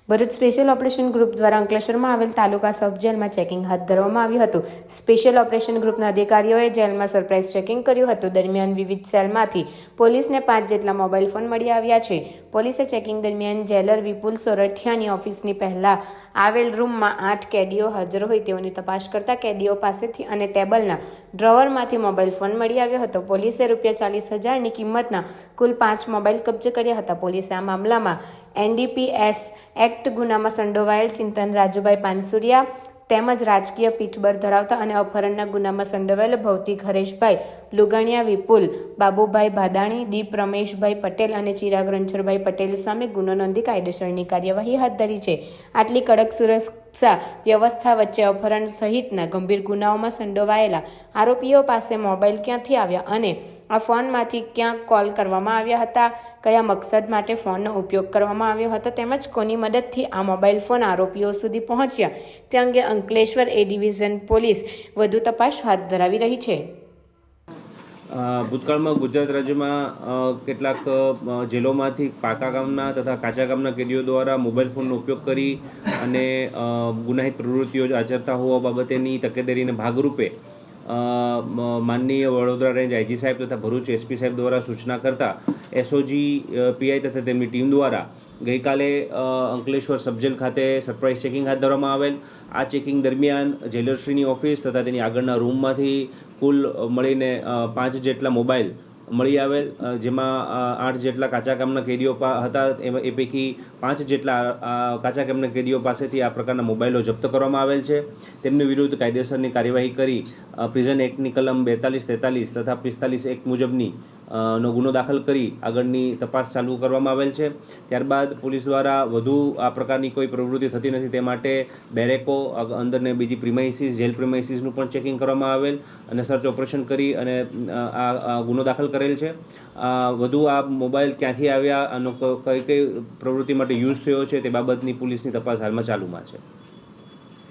Bharuch special operation group દ્વારા અંકલેશ્વરમાં આવેલ તાલુકા સબ જેલમાં ચેકિંગ હાથ ધરવામાં આવ્યું હતું। સ્પેશિયલ ઓપરેશન ગ્રુપના અધિકારીઓએ જેલમાં સરપ્રાઇઝ ચેકિંગ કર્યું હતું। દરમિયાન વિવિધ સેલમાંથી પોલીસને 5 જેટલા મોબાઈલ ફોન મળી આવ્યા છે। પોલીસે ચેકિંગ દરમિયાન જેલર વિપુલ સોરઠિયાની ઓફિસની પહેલા આવેલ રૂમમાં 8 કેદીઓ હાજર હોય તેઓની તપાસ કરતા કેદીઓ પાસેથી અને ટેબલના ડ્રોવરમાંથી મોબાઈલ ફોન મળી આવ્યો હતો। પોલીસે ₹40,000ની કિંમતના કુલ 5 મોબાઈલ કબજે કર્યા હતા। પોલીસે આ મામલામાં NDPS એક્ટ ગુનામાં સંડોવાયેલ ચિંતન રાજુભાઈ પાનસુરિયા તેમજ રાજકીય પીઠબળ ધરાવતા અને અપહરણના ગુનામાં સંડોવાયેલ ભૌતિક હરેશભાઈ લુગણિયા વિપુલ બાબુભાઈ ભાદાણી દીપ રમેશભાઈ પટેલ અને ચિરાગ રણછોડભાઈ પટેલ સામે ગુનો નોંધી કાયદેસરની કાર્યવાહી હાથ ધરી છે। આટલી કડક સુરક્ષા વ્યવસ્થા વચ્ચે અપહરણ સહિતના ગંભીર ગુનાઓમાં સંડોવાયેલા આરોપીઓ પાસે મોબાઈલ ક્યાંથી આવ્યા અને આ ફોનમાંથી ક્યાં કોલ કરવામાં આવ્યા હતા, કયા મકસદ માટે ફોનનો ઉપયોગ કરવામાં આવ્યો હતો તેમજ કોની મદદથી આ મોબાઈલ ફોન આરોપીઓ સુધી પહોંચ્યા તે અંગે અંકલેશ્વર એ ડિવિઝન પોલીસ વધુ તપાસ હાથ ધરાવી રહી છે। ભૂતકાળમાં ગુજરાત રાજ્યમાં કેટલાક જેલોમાંથી પાકા કામના તથા કાચા કામના કેદીઓ દ્વારા મોબાઈલ ફોનનો ઉપયોગ કરી અને ગુનાહિત પ્રવૃત્તિઓ આચરતા હોવા બાબતેની તકેદારીના ભાગરૂપે માનનીય વડોદરા રેન્જ IG સાહેબ તથા ભરૂચ SP સાહેબ દ્વારા સૂચના કરતા SOG PI તથા તેમની ટીમ દ્વારા ગઈકાલે અંકલેશ્વર સબજેલ ખાતે સરપ્રાઇઝ ચેકિંગ હાથ ધરવામાં આવેલ। આ ચેકિંગ દરમિયાન જેલરશ્રીની ઓફિસ તથા તેની આગળના રૂમમાંથી કુલ મળીને 5 જેટલા મોબાઈલ મળી આવેલ, જેમાં 8 જેટલા કાચા કામના કેદીઓ હતા। એ પૈકી 5 જેટલા કાચા કામના કેદીઓ પાસેથી આ પ્રકારના મોબાઈલો જપ્ત કરવામાં આવેલ છે। તેમની વિરુદ્ધ કાયદેસરની કાર્યવાહી કરી પ્રિઝન એક્ટની કલમ 42, 43 તથા 45 એક્ટ મુજબની નો ગુનો દાખલ કરી આગળની તપાસ ચાલુ કરવામાં આવેલ છે। ત્યારબાદ પોલીસ દ્વારા વધુ આ પ્રકારની કોઈ પ્રવૃત્તિ થતી નથી તે માટે બેરેકો અંદરને બીજી પ્રિમાઇસીસ જેલ પ્રિમાઇસીસનું પણ ચેકિંગ કરવામાં આવેલ અને સર્ચ ઓપરેશન કરી અને આ ગુનો દાખલ કરેલ છે। વધુ આ મોબાઈલ ક્યાંથી આવ્યા અને કઈ કઈ પ્રવૃત્તિ માટે યુઝ થયો છે તે બાબતની પોલીસની તપાસ હાલમાં ચાલુમાં છે।